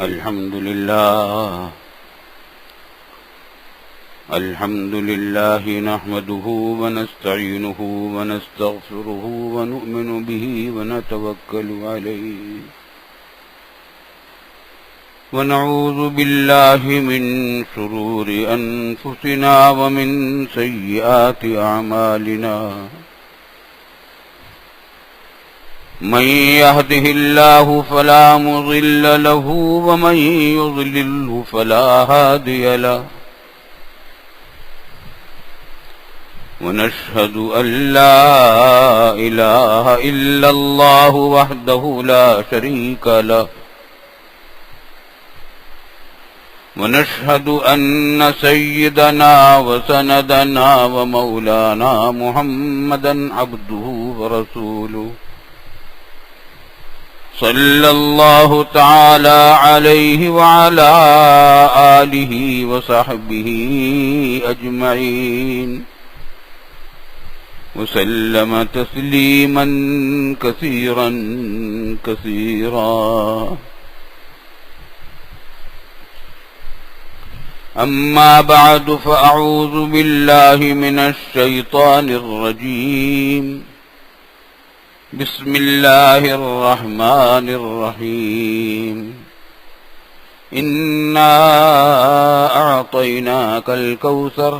الحمد لله نحمده ونستعينه ونستغفره ونؤمن به ونتوكل عليه ونعوذ بالله من شرور أنفسنا ومن سيئات أعمالنا من يهده الله فلا مضل له ومن يضلله فلا هادي له ونشهد أن لا إله إلا الله وحده لا شريك له ونشهد أن سيدنا وسندنا ومولانا محمدا عبده ورسوله صلى الله تعالى عليه وعلى آله وصحبه أجمعين وسلم تسليما كثيرا كثيرا أما بعد فأعوذ بالله من الشيطان الرجيم بسم الله الرحمن الرحيم إنا أعطيناك الكوثر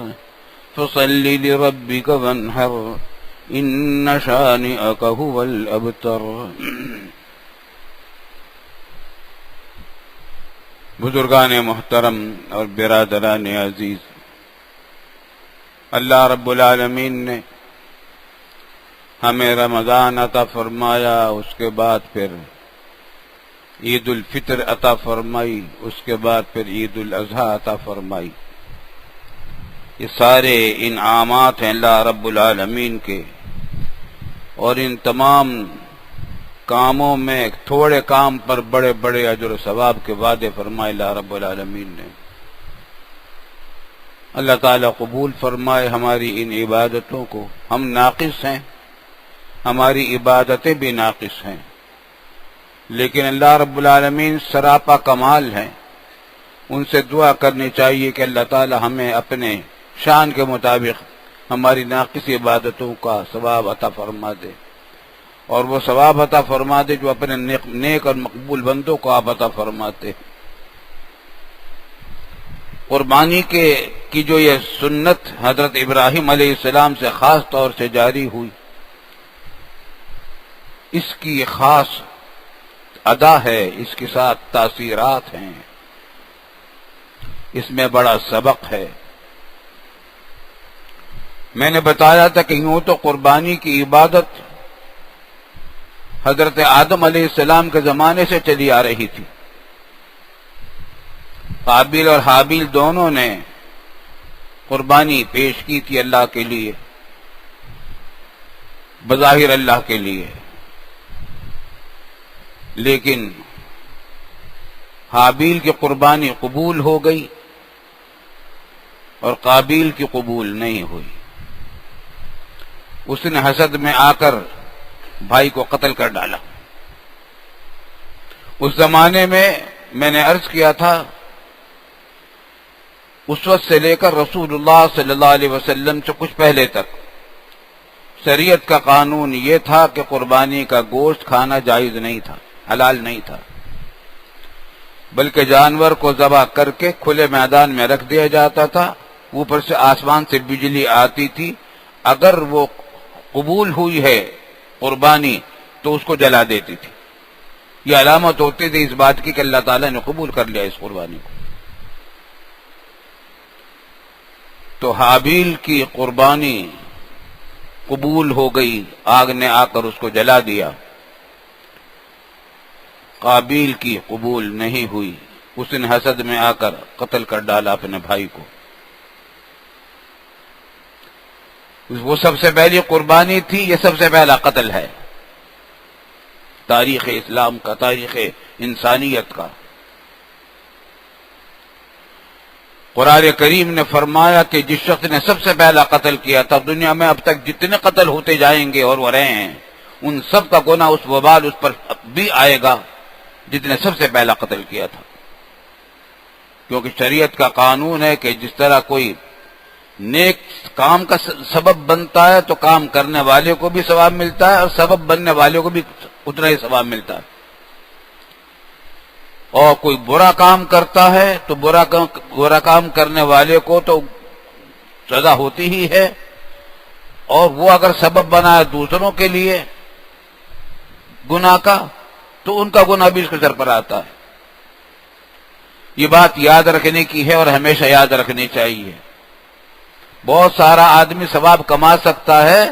فصل لربك وانحر إن شانئك هو الأبتر۔ بزرگان محترم اور برادران عزیز، اللہ رب العالمین نے ہمیں رمضان عطا فرمایا، اس کے بعد پھر عید الفطر عطا فرمائی، اس کے بعد پھر عید الاضحیٰ عطا فرمائی۔ یہ سارے انعامات ہیں اللہ رب العالمین کے، اور ان تمام کاموں میں تھوڑے کام پر بڑے بڑے اجر و ثواب کے وعدے فرمائے اللہ رب العالمین نے۔ اللہ تعالیٰ قبول فرمائے ہماری ان عبادتوں کو۔ ہم ناقص ہیں، ہماری عبادتیں بھی ناقص ہیں، لیکن اللہ رب العالمین سراپا کمال ہیں۔ ان سے دعا کرنی چاہیے کہ اللہ تعالیٰ ہمیں اپنے شان کے مطابق ہماری ناقص عبادتوں کا ثواب عطا فرما دے، اور وہ ثواب عطا فرما دے جو اپنے نیک اور مقبول بندوں کو آپ عطا فرماتے۔ قربانی کی جو یہ سنت حضرت ابراہیم علیہ السلام سے خاص طور سے جاری ہوئی، اس کی خاص ادا ہے، اس کے ساتھ تاثیرات ہیں، اس میں بڑا سبق ہے۔ میں نے بتایا تھا کہ یوں تو قربانی کی عبادت حضرت آدم علیہ السلام کے زمانے سے چلی آ رہی تھی۔ قابیل اور حابیل دونوں نے قربانی پیش کی تھی اللہ کے لیے، بظاہر اللہ کے لیے، لیکن حابیل کی قربانی قبول ہو گئی اور قابیل کی قبول نہیں ہوئی۔ اس نے حسد میں آ کر بھائی کو قتل کر ڈالا۔ اس زمانے میں نے عرض کیا تھا، اس وقت سے لے کر رسول اللہ صلی اللہ علیہ وسلم سے کچھ پہلے تک شریعت کا قانون یہ تھا کہ قربانی کا گوشت کھانا جائز نہیں تھا، حلال نہیں تھا، بلکہ جانور کو ذبح کر کے کھلے میدان میں رکھ دیا جاتا تھا، اوپر سے آسمان سے بجلی آتی تھی، اگر وہ قبول ہوئی ہے قربانی تو اس کو جلا دیتی تھی۔ یہ علامت ہوتی تھی اس بات کی کہ اللہ تعالیٰ نے قبول کر لیا اس قربانی کو۔ تو حابیل کی قربانی قبول ہو گئی، آگ نے آ کر اس کو جلا دیا۔ قابیل کی قبول نہیں ہوئی، اس نے حسد میں آ کر قتل کر ڈالا اپنے بھائی کو۔ وہ سب سے پہلی قربانی تھی، یہ سب سے پہلا قتل ہے تاریخ اسلام کا، تاریخ انسانیت کا۔ قرآن کریم نے فرمایا کہ جس شخص نے سب سے پہلا قتل کیا تھا، دنیا میں اب تک جتنے قتل ہوتے جائیں گے اور وہ رہے ہیں، ان سب کا گناہ، اس وبال اس پر بھی آئے گا جس نے سب سے پہلا قتل کیا تھا۔ کیونکہ شریعت کا قانون ہے کہ جس طرح کوئی نیک کام کا سبب بنتا ہے تو کام کرنے والے کو بھی ثواب ملتا ہے اور سبب بننے والے کو بھی اتنا ہی ثواب ملتا ہے، اور کوئی برا کام کرتا ہے تو برا کام کرنے والے کو تو سزا ہوتی ہی ہے، اور وہ اگر سبب بنا ہے دوسروں کے لیے گناہ کا تو ان کا گناہ بھی اس کے سر پر آتا ہے۔ یہ بات یاد رکھنے کی ہے اور ہمیشہ یاد رکھنی چاہیے۔ بہت سارا آدمی ثواب کما سکتا ہے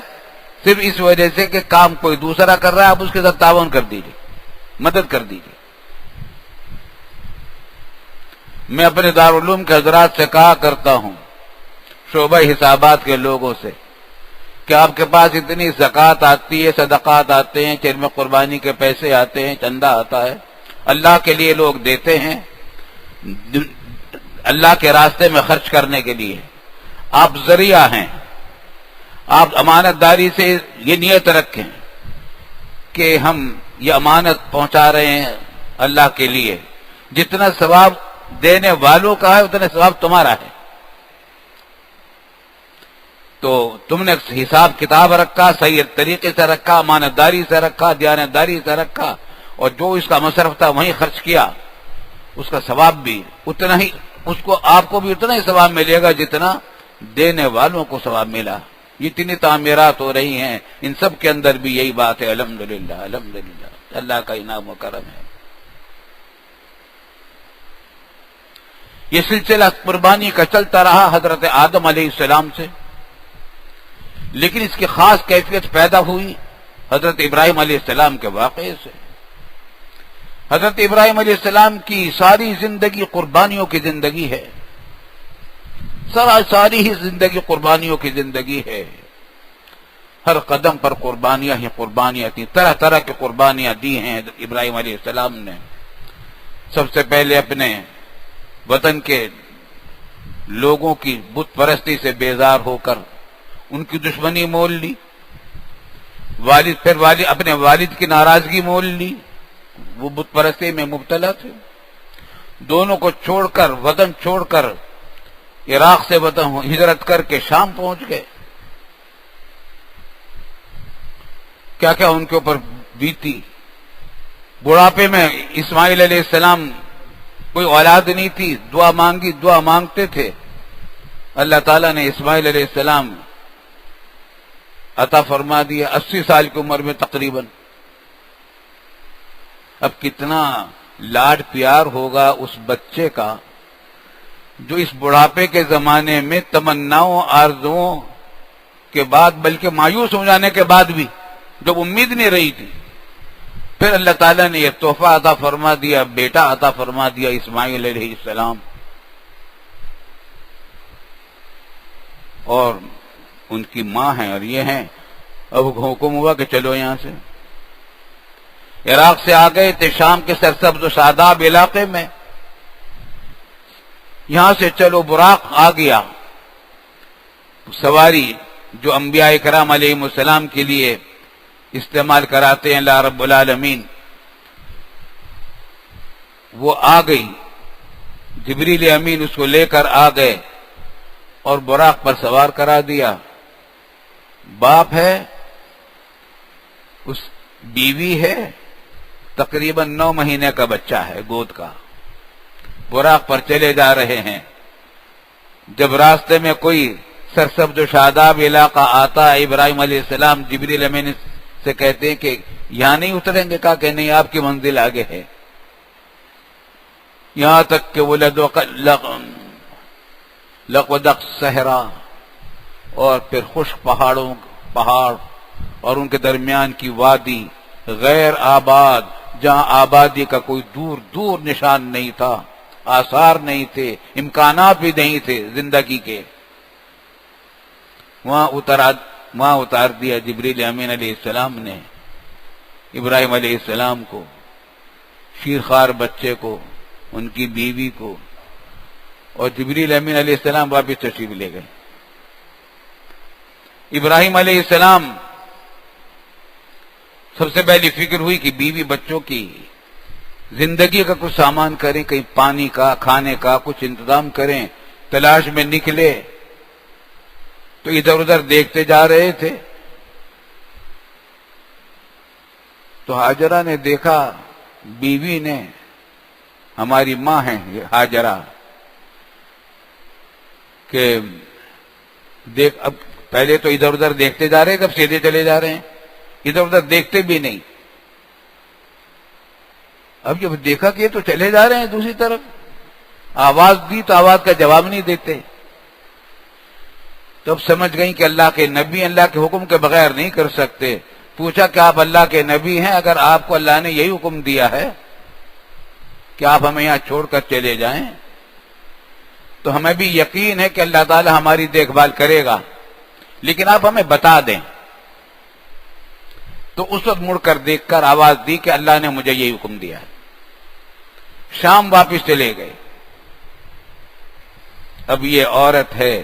صرف اس وجہ سے کہ کام کوئی دوسرا کر رہا ہے، آپ اس کے ساتھ تعاون کر دیجیے، مدد کر دیجیے۔ میں اپنے دارالعلوم کے حضرات سے کہا کرتا ہوں، شعبہ حسابات کے لوگوں سے، کہ آپ کے پاس اتنی زکوٰۃ آتی ہے، صدقات آتے ہیں، چرم قربانی کے پیسے آتے ہیں، چندہ آتا ہے، اللہ کے لیے لوگ دیتے ہیں، اللہ کے راستے میں خرچ کرنے کے لیے۔ آپ ذریعہ ہیں، آپ امانت داری سے یہ نیت رکھیں کہ ہم یہ امانت پہنچا رہے ہیں اللہ کے لیے، جتنا ثواب دینے والوں کا ہے اتنا ثواب تمہارا ہے۔ تو تم نے حساب کتاب رکھا، صحیح طریقے سے رکھا، امانت داری سے رکھا، دیانت داری سے رکھا، اور جو اس کا مصرف تھا وہیں خرچ کیا، اس کا ثواب بھی اتنا ہی، اس کو آپ کو بھی اتنا ہی ثواب ملے گا جتنا دینے والوں کو ثواب ملا۔ جتنی تعمیرات ہو رہی ہیں ان سب کے اندر بھی یہی بات ہے۔ الحمدللہ الحمدللہ، اللہ کا انعام و کرم ہے۔ یہ سلسلہ قربانی کا چلتا رہا حضرت آدم علیہ السلام سے، لیکن اس کی خاص کیفیت پیدا ہوئی حضرت ابراہیم علیہ السلام کے واقعے سے۔ حضرت ابراہیم علیہ السلام کی ساری زندگی قربانیوں کی زندگی ہے، ساری ہی زندگی قربانیوں کی زندگی ہے۔ ہر قدم پر قربانیاں ہی قربانیاں تھیں، طرح طرح کی قربانیاں دی ہیں ابراہیم علیہ السلام نے۔ سب سے پہلے اپنے وطن کے لوگوں کی بت پرستی سے بیزار ہو کر ان کی دشمنی مول لی، پھر اپنے والد کی ناراضگی مول لی، وہ بت پرستی میں مبتلا تھے۔ دونوں کو چھوڑ کر، وطن چھوڑ کر، عراق سے وطن ہجرت کر کے شام پہنچ گئے۔ کیا کیا ان کے اوپر بیتی۔ بڑھاپے میں اسماعیل علیہ السلام، کوئی اولاد نہیں تھی، دعا مانگی، دعا مانگتے تھے، اللہ تعالیٰ نے اسماعیل علیہ السلام عطا فرما دیا 80 سال کی عمر میں تقریباً۔ اب کتنا لاڈ پیار ہوگا اس بچے کا جو اس بڑھاپے کے زمانے میں تمناؤں آرزوؤں کے بعد، بلکہ مایوس ہو جانے کے بعد بھی، جب امید نہیں رہی تھی، پھر اللہ تعالیٰ نے یہ تحفہ عطا فرما دیا، بیٹا عطا فرما دیا اسماعیل علیہ السلام۔ اور ان کی ماں ہیں اور یہ ہیں۔ اب حکم ہوا کہ چلو یہاں سے، عراق سے آ گئے تھے شام کے سرسبز و شاداب علاقے میں، یہاں سے چلو، براق آ گیا، سواری جو انبیاء کرام علیہ السلام کے لیے استعمال کراتے ہیں اللہ رب العالمین، وہ آ گئی، جبریل امین اس کو لے کر آ گئے اور براق پر سوار کرا دیا۔ باپ ہے، اس بیوی ہے، تقریباً 9 مہینے کا بچہ ہے گود کا، براق پر چلے جا رہے ہیں۔ جب راستے میں کوئی سرسبز و شاداب علاقہ آتا ہے، ابراہیم علیہ السلام جبریل امین سے کہتے ہیں کہ یہاں نہیں اتریں گے، کہا کہ نہیں، آپ کی منزل آگے ہے۔ یہاں تک کہ وہ لقدق صحرا اور پھر خشک پہاڑ اور ان کے درمیان کی وادی، غیر آباد، جہاں آبادی کا کوئی دور دور نشان نہیں تھا، آثار نہیں تھے، امکانات بھی نہیں تھے زندگی کے، وہاں اتار دیا جبریل امین علیہ السلام نے ابراہیم علیہ السلام کو، شیرخوار بچے کو، ان کی بیوی کو، اور جبریل امین علیہ السلام واپس تشریف لے گئے۔ ابراہیم علیہ السلام سب سے پہلی فکر ہوئی کہ بیوی بچوں کی زندگی کا کچھ سامان کریں، کہیں پانی کا کھانے کا کچھ انتظام کریں، تلاش میں نکلے تو ادھر ادھر دیکھتے جا رہے تھے تو ہاجرہ نے دیکھا، بیوی نے، ہماری ماں ہے ہاجرہ، کہ دیکھ، اب پہلے تو ادھر ادھر دیکھتے جا رہے تھے، اب سیدھے چلے جا رہے ہیں، ادھر ادھر دیکھتے بھی نہیں۔ اب جب دیکھا کہ یہ تو چلے جا رہے ہیں دوسری طرف، آواز دی تو آواز کا جواب نہیں دیتے، تو اب سمجھ گئیں کہ اللہ کے نبی اللہ کے حکم کے بغیر نہیں کر سکتے۔ پوچھا کہ آپ اللہ کے نبی ہیں، اگر آپ کو اللہ نے یہی حکم دیا ہے کہ آپ ہمیں یہاں چھوڑ کر چلے جائیں تو ہمیں بھی یقین ہے کہ اللہ تعالی ہماری دیکھ بھال کرے گا، لیکن آپ ہمیں بتا دیں۔ تو اس وقت مڑ کر دیکھ کر آواز دی کہ اللہ نے مجھے یہی حکم دیا ہے۔ شام واپس چلے گئے۔ اب یہ عورت ہے،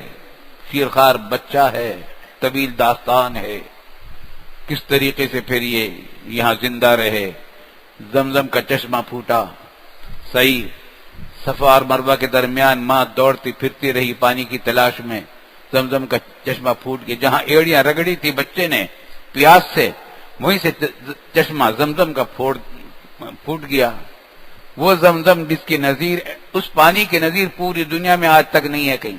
شیرخوار بچہ ہے، طویل داستان ہے، کس طریقے سے پھر یہ یہاں زندہ رہے۔ زمزم کا چشمہ پھوٹا، صحیح صفا اور مروہ کے درمیان ماں دوڑتی پھرتی رہی پانی کی تلاش میں، زمزم کا چشمہ پھوٹ گیا، جہاں ایڑیاں رگڑی تھی بچے نے پیاس سے، وہیں سے چشمہ زمزم کا پھوٹ گیا۔ وہ زمزم جس کی نظیر، اس پانی کی نظیر پوری دنیا میں آج تک نہیں ہے کہیں۔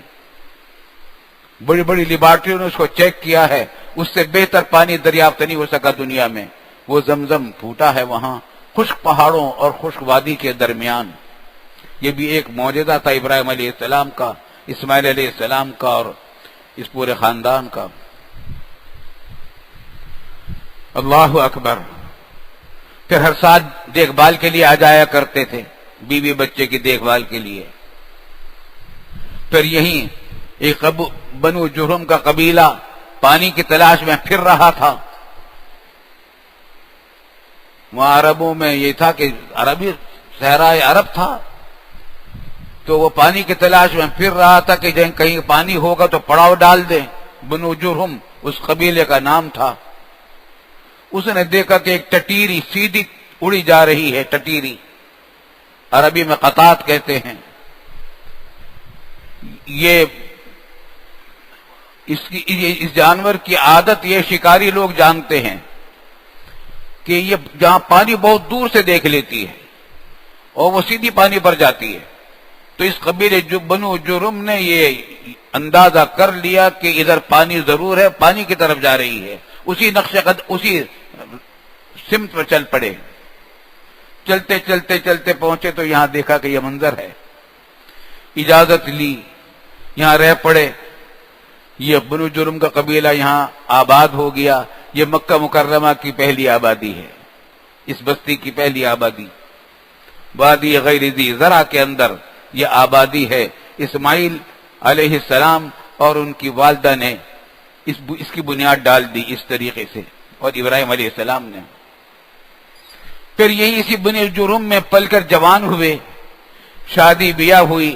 بڑی بڑی لیبارٹریوں نے اس کو چیک کیا ہے، اس سے بہتر پانی دریافت نہیں ہو سکا دنیا میں۔ وہ زمزم پھوٹا ہے وہاں، خشک پہاڑوں اور خشک وادی کے درمیان۔ یہ بھی ایک معجزہ تھا ابراہیم علیہ السلام کا، اسماعیل علیہ السلام کا اور اس پورے خاندان کا۔ اللہ اکبر۔ پھر ہر سال دیکھ بھال کے لیے آ جایا کرتے تھے، بیوی بچے کی دیکھ بھال کے لیے۔ پھر یہیں ایک بنو جرہم کا قبیلہ پانی کی تلاش میں پھر رہا تھا۔ وہاں عربوں میں یہ تھا کہ عربی صحرائے عرب تھا، تو وہ پانی کی تلاش میں پھر رہا تھا کہ کہیں پانی ہوگا تو پڑاؤ ڈال دیں۔ بنو جرہم اس قبیلے کا نام تھا۔ اس نے دیکھا کہ ایک ٹٹیری سیدھی اڑی جا رہی ہے، ٹٹیری عربی میں قطات کہتے ہیں۔ اس جانور کی عادت یہ شکاری لوگ جانتے ہیں کہ یہ جہاں پانی بہت دور سے دیکھ لیتی ہے اور وہ سیدھی پانی پر جاتی ہے، تو اس قبیلے بنو جرہم نے یہ اندازہ کر لیا کہ ادھر پانی ضرور ہے، پانی کی طرف جا رہی ہے، اسی نقش قد اسی سمت پر چل پڑے۔ چلتے چلتے چلتے پہنچے تو یہاں دیکھا کہ یہ منظر ہے، اجازت لی، یہاں رہ پڑے۔ یہ بنو جرہم کا قبیلہ یہاں آباد ہو گیا۔ یہ مکہ مکرمہ کی پہلی آبادی ہے، اس بستی کی پہلی آبادی، وادی غیر ذی زرع کے اندر یہ آبادی ہے۔ اسماعیل علیہ السلام اور ان کی والدہ نے اس کی بنیاد ڈال دی اس طریقے سے، اور ابراہیم علیہ السلام نے۔ پھر یہی اسی بنو جرہم میں پل کر جوان ہوئے، شادی بیاہ ہوئی۔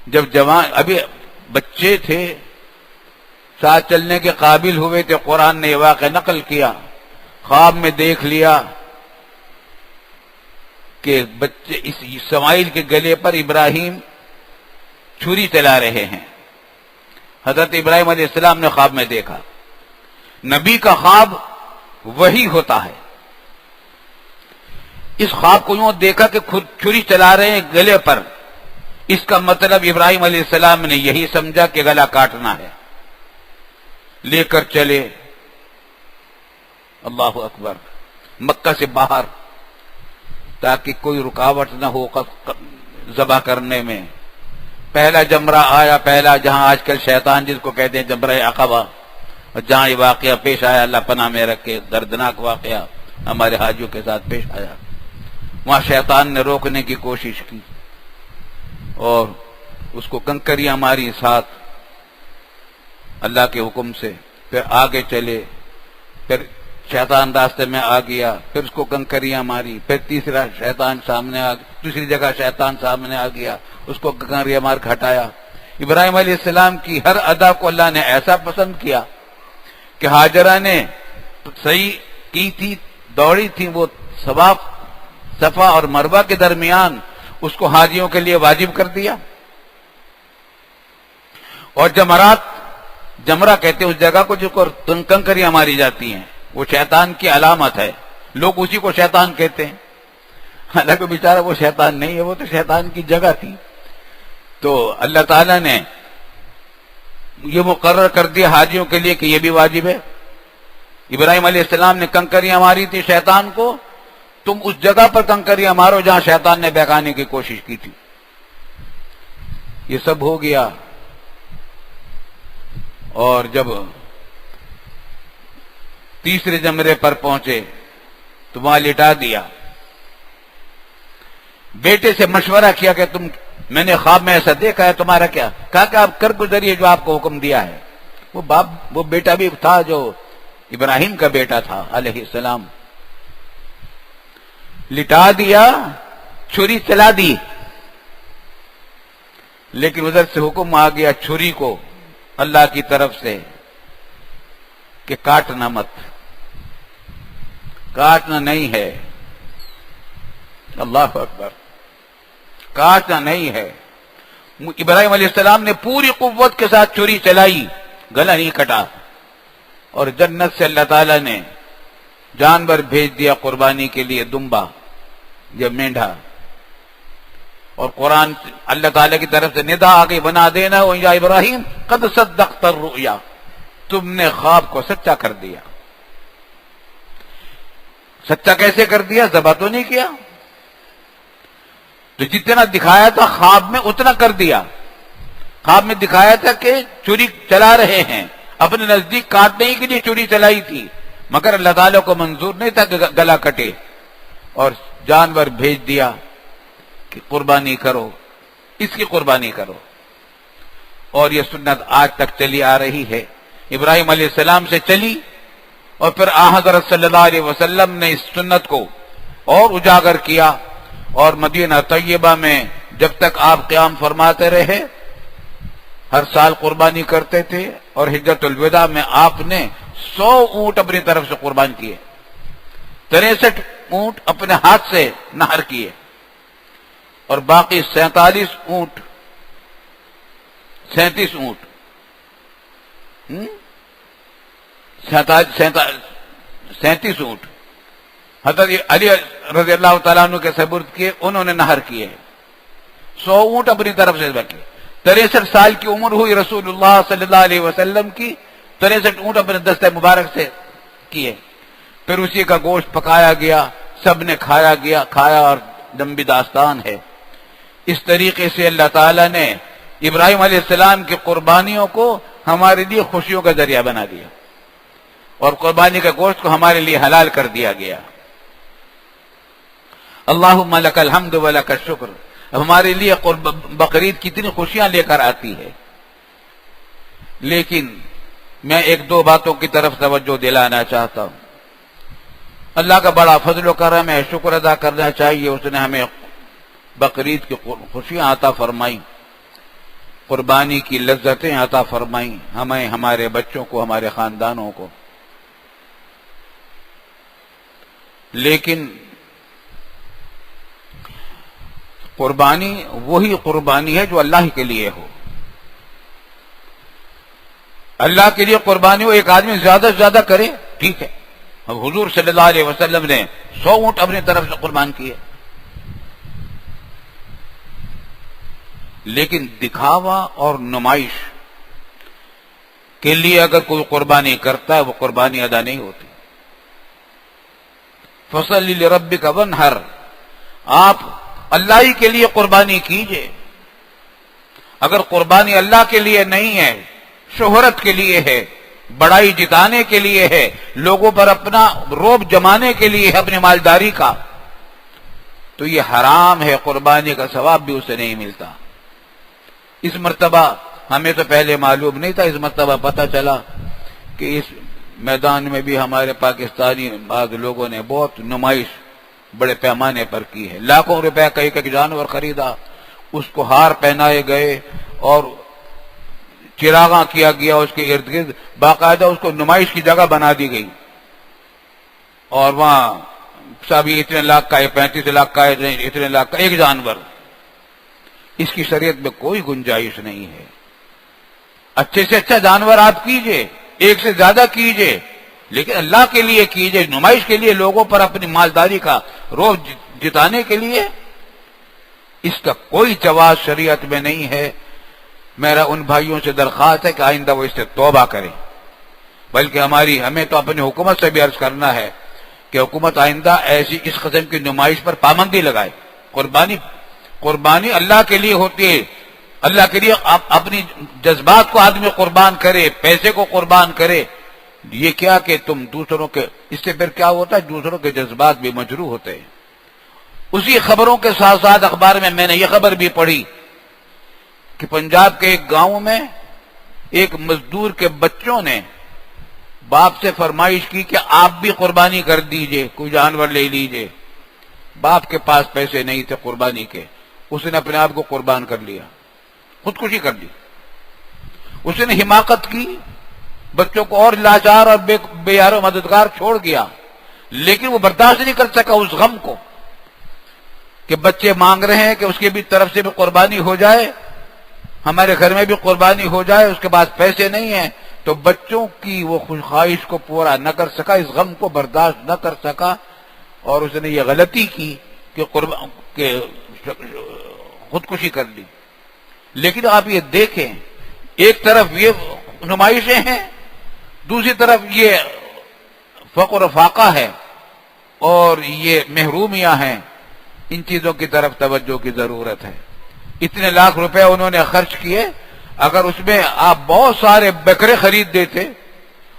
جب جوان ابھی بچے تھے، ساتھ چلنے کے قابل ہوئے تھے، قرآن نے یہ واقعہ نقل کیا، خواب میں دیکھ لیا کہ بچے اس اسماعیل کے گلے پر ابراہیم چھری چلا رہے ہیں۔ حضرت ابراہیم علیہ السلام نے خواب میں دیکھا۔ نبی کا خواب وہی ہوتا ہے۔ اس خواب کو یوں دیکھا کہ خود چھری چلا رہے ہیں گلے پر، اس کا مطلب ابراہیم علیہ السلام نے یہی سمجھا کہ گلا کاٹنا ہے، لے کر چلے۔ اللہ اکبر۔ مکہ سے باہر تاکہ کوئی رکاوٹ نہ ہو ذبح کرنے میں۔ پہلا جمرہ آیا، پہلا جہاں آج کل شیطان جس کو کہتے ہیں جمرہ عقبہ، اور جہاں یہ واقعہ پیش آیا، اللہ پناہ میں رکھے، دردناک واقعہ ہمارے حاجیوں کے ساتھ پیش آیا۔ وہاں شیطان نے روکنے کی کوشش کی اور اس کو کنکریاں ماری ساتھ اللہ کے حکم سے۔ پھر آگے چلے، پھر شیطان راستے میں آ گیا، پھر اس کو کنکریاں ماری، پھر تیسری جگہ شیطان سامنے آ گیا، اس کو کنکریاں مار کے ہٹایا۔ ابراہیم علیہ السلام کی ہر ادا کو اللہ نے ایسا پسند کیا کہ ہاجرہ نے صحیح کی تھی، دوڑی تھی، وہ ثواب صفا اور مروہ کے درمیان اس کو حاجیوں کے لیے واجب کر دیا. اور جمرہ کہتے ہیں اس جگہ کو جو کنکریاں ماری جاتی ہیں، وہ شیطان کی علامت ہے. لوگ اسی کو شیطان کہتے ہیں، حالانکہ بیچارہ وہ شیطان نہیں ہے، وہ تو شیطان کی جگہ تھی. تو اللہ تعالیٰ نے یہ مقرر کر دیا حاجیوں کے لیے کہ یہ بھی واجب ہے. ابراہیم علیہ السلام نے کنکریاں ماری تھی شیطان کو، تم اس جگہ پر کنکریاں مارو جہاں شیطان نے بہکانے کی کوشش کی تھی. یہ سب ہو گیا، اور جب تیسرے جمرے پر پہنچے تو وہاں لٹا دیا. بیٹے سے مشورہ کیا کہ میں نے خواب میں ایسا دیکھا ہے، تمہارا کیا؟ کہا کہ آپ کر گزریے جو آپ کو حکم دیا ہے. وہ بیٹا بھی تھا جو ابراہیم کا بیٹا تھا علیہ السلام. لٹا دیا، چھری چلا دی، لیکن ادھر سے حکم آ گیا چھری کو اللہ کی طرف سے کہ کاٹنا مت، کاٹنا نہیں ہے. اللہ اکبر، کاٹنا نہیں ہے. ابراہیم علیہ السلام نے پوری قوت کے ساتھ چھری چلائی، گلا نہیں کٹا. اور جنت سے اللہ تعالیٰ نے جانور بھیج دیا قربانی کے لیے، دمبا یا مینڈھا. اور قرآن اللہ تعالیٰ کی طرف سے ندا آ گئی، بنا دینا یا ابراہیم قد صدقت الرؤیا، تم نے خواب کو سچا کر دیا. سچا کیسے کر دیا؟ ذبح تو نہیں کیا، تو جتنا دکھایا تھا خواب میں اتنا کر دیا. خواب میں دکھایا تھا کہ چھری چلا رہے ہیں، اپنے نزدیک کاٹنے کے لیے چھری چلائی تھی، مگر اللہ تعالیٰ کو منظور نہیں تھا کہ گلا کٹے، اور جانور بھیج دیا کہ قربانی کرو، اس کی قربانی کرو. اور یہ سنت آج تک چلی آ رہی ہے، ابراہیم علیہ السلام سے چلی، اور پھر حضرت صلی اللہ علیہ وسلم نے اس سنت کو اور اجاگر کیا. اور مدینہ طیبہ میں جب تک آپ قیام فرماتے رہے ہر سال قربانی کرتے تھے، اور حجۃ الوداع میں آپ نے 100 اونٹ اپنی طرف سے قربان کیے، 63 اونٹ اپنے ہاتھ سے نہر کیے، اور باقی 37 اونٹ 37 اونٹ حضرت علی رضی اللہ تعالیٰ عنہ کے سپرد کیے، انہوں نے نہر کیے. 100 اونٹ اپنی طرف سے رکھے. 63 سال کی عمر ہوئی رسول اللہ صلی اللہ علیہ وسلم کی، 63 اونٹ اپنے دستہ مبارک سے کیے. پھر اسی کا گوشت پکایا گیا، سب نے کھایا اور لمبی داستان ہے. اس طریقے سے اللہ تعالیٰ نے ابراہیم علیہ السلام کی قربانیوں کو ہمارے لیے خوشیوں کا ذریعہ بنا دیا، اور قربانی کا گوشت کو ہمارے لیے حلال کر دیا گیا. اللہم لک الحمد و لک الشکر. اب ہمارے لیے بقرعید کتنی خوشیاں لے کر آتی ہے، لیکن میں ایک دو باتوں کی طرف توجہ دلانا چاہتا ہوں. اللہ کا بڑا فضل و کرم ہے، شکر ادا کرنا چاہیے، اس نے ہمیں بقرعید کی خوشیاں عطا فرمائی، قربانی کی لذتیں عطا فرمائی، ہمیں، ہمارے بچوں کو، ہمارے خاندانوں کو. لیکن قربانی وہی قربانی ہے جو اللہ کے لیے ہو. اللہ کے لیے قربانی ہو، ایک آدمی زیادہ سے زیادہ کرے، ٹھیک ہے. اب حضور صلی اللہ علیہ وسلم نے 100 اونٹ اپنی طرف سے قربان کیے، لیکن دکھاوا اور نمائش کے لیے اگر کوئی قربانی کرتا ہے وہ قربانی ادا نہیں ہوتی. فصلی لربک وانحر، آپ اللہ ہی کے لیے قربانی کیجئے. اگر قربانی اللہ کے لیے نہیں ہے، شہرت کے لیے ہے، بڑائی جتانے کے لیے ہے، لوگوں پر اپنا روب جمانے کے لیے ہے اپنی مالداری کا، تو یہ حرام ہے، قربانی کا ثواب بھی اسے نہیں ملتا. اس مرتبہ ہمیں تو پہلے معلوم نہیں تھا، اس مرتبہ پتہ چلا کہ اس میدان میں بھی ہمارے پاکستانی بعض لوگوں نے بہت نمائش بڑے پیمانے پر کی ہے. لاکھوں روپے کا ایک جانور خریدا، اس کو ہار پہنائے گئے اور چراغاں کیا گیا اس کے ارد گرد، باقاعدہ اس کو نمائش کی جگہ بنا دی گئی، اور وہاں صاحب یہ اتنے لاکھ کا ہے، 35 لاکھ کا ہے، اتنے لاکھ کا ایک جانور، اس کی شریعت میں کوئی گنجائش نہیں ہے۔ اچھے سے اچھا جانور آپ کیجئے، ایک سے زیادہ کیجئے، لیکن اللہ کے لیے کیجئے، نمائش کے لیے، لوگوں پر اپنی مالداری کا روب جتانے کے لیے اس کا کوئی جواز شریعت میں نہیں ہے۔ میرا ان بھائیوں سے درخواست ہے کہ آئندہ وہ اس سے توبہ کریں، بلکہ ہمیں تو اپنی حکومت سے بھی عرض کرنا ہے کہ حکومت آئندہ ایسی اس قسم کی نمائش پر پابندی لگائے۔ قربانی اللہ کے لیے ہوتی ہے، اللہ کے لیے اپنی جذبات کو آدمی قربان کرے، پیسے کو قربان کرے، یہ کیا کہ تم دوسروں کے، اس سے پھر کیا ہوتا ہے، دوسروں کے جذبات بھی مجروح ہوتے ہیں۔ اسی خبروں کے ساتھ ساتھ اخبار میں نے یہ خبر بھی پڑھی کہ پنجاب کے ایک گاؤں میں ایک مزدور کے بچوں نے باپ سے فرمائش کی کہ آپ بھی قربانی کر دیجئے، کوئی جانور لے لیجئے۔ باپ کے پاس پیسے نہیں تھے قربانی کے، اس نے اپنے آپ کو قربان کر لیا، خودکشی کر لی۔ اس نے حماقت کی، بچوں کو اور لاچار اور بے یار و مددگار چھوڑ گیا، لیکن وہ برداشت نہیں کر سکا اس غم کو کہ بچے مانگ رہے ہیں کہ اس کی بھی طرف سے بھی قربانی ہو جائے، ہمارے گھر میں بھی قربانی ہو جائے، اس کے پاس پیسے نہیں ہیں، تو بچوں کی وہ خواہش کو پورا نہ کر سکا، اس غم کو برداشت نہ کر سکا، اور اس نے یہ غلطی کی کہ خودکشی کر لی۔ لیکن آپ یہ دیکھیں، ایک طرف یہ نمائشیں ہیں، دوسری طرف یہ فقر و فاقہ ہے اور یہ محرومیاں ہیں، ان چیزوں کی طرف توجہ کی ضرورت ہے۔ اتنے لاکھ روپے انہوں نے خرچ کیے، اگر اس میں آپ بہت سارے بکرے خرید دیتے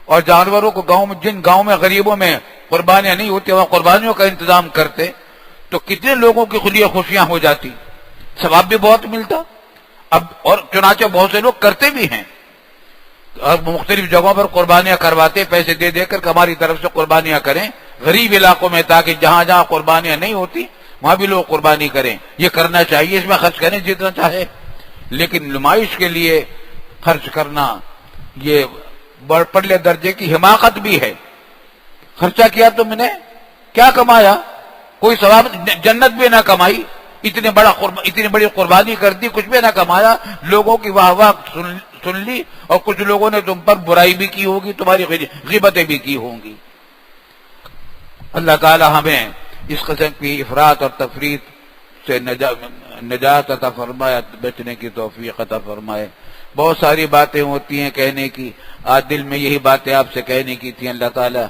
اور جانوروں کو جن گاؤں میں غریبوں میں قربانیاں نہیں ہوتی وہاں قربانیوں کا انتظام کرتے تو کتنے لوگوں کی لیے خوشیاں ہو جاتی، ثواب بھی بہت ملتا۔ اب اور چنانچہ بہت سے لوگ کرتے بھی ہیں، اب مختلف جگہوں پر قربانیاں کرواتے، پیسے دے دے کر ہماری طرف سے قربانیاں کریں غریب علاقوں میں، تاکہ جہاں جہاں قربانیاں نہیں ہوتی وہاں بھی لوگ قربانی کریں۔ یہ کرنا چاہیے، اس میں خرچ کریں جتنا چاہے، لیکن نمائش کے لیے خرچ کرنا یہ پرلے درجے کی حماقت بھی ہے۔ خرچہ کیا تم نے، کیا کمایا؟ کوئی ثواب، جنت بھی نہ کمائی، اتنی بڑی قربانی کر دی، کچھ بھی نہ کمایا، لوگوں کی واہ واہ سن لی، اور کچھ لوگوں نے تم پر برائی بھی کی ہوگی، تمہاری غیبتیں بھی کی ہوں گی۔ اللہ تعالی ہمیں اس قسم کی افراط اور تفریط سے نجات عطا فرمائے، بچنے کی توفیق عطا فرمائے۔ بہت ساری باتیں ہوتی ہیں کہنے کی، آج دل میں یہی باتیں آپ سے کہنے کی تھی۔ اللہ تعالی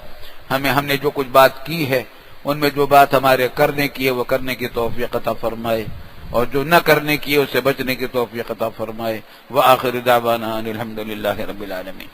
ہم نے جو کچھ بات کی ہے ان میں جو بات ہمارے کرنے کی ہے وہ کرنے کی توفیق عطا فرمائے، اور جو نہ کرنے کی ہے اس سے بچنے کی توفیق عطا فرمائے۔ وآخر دعوانا ان الحمد للہ رب العالمین۔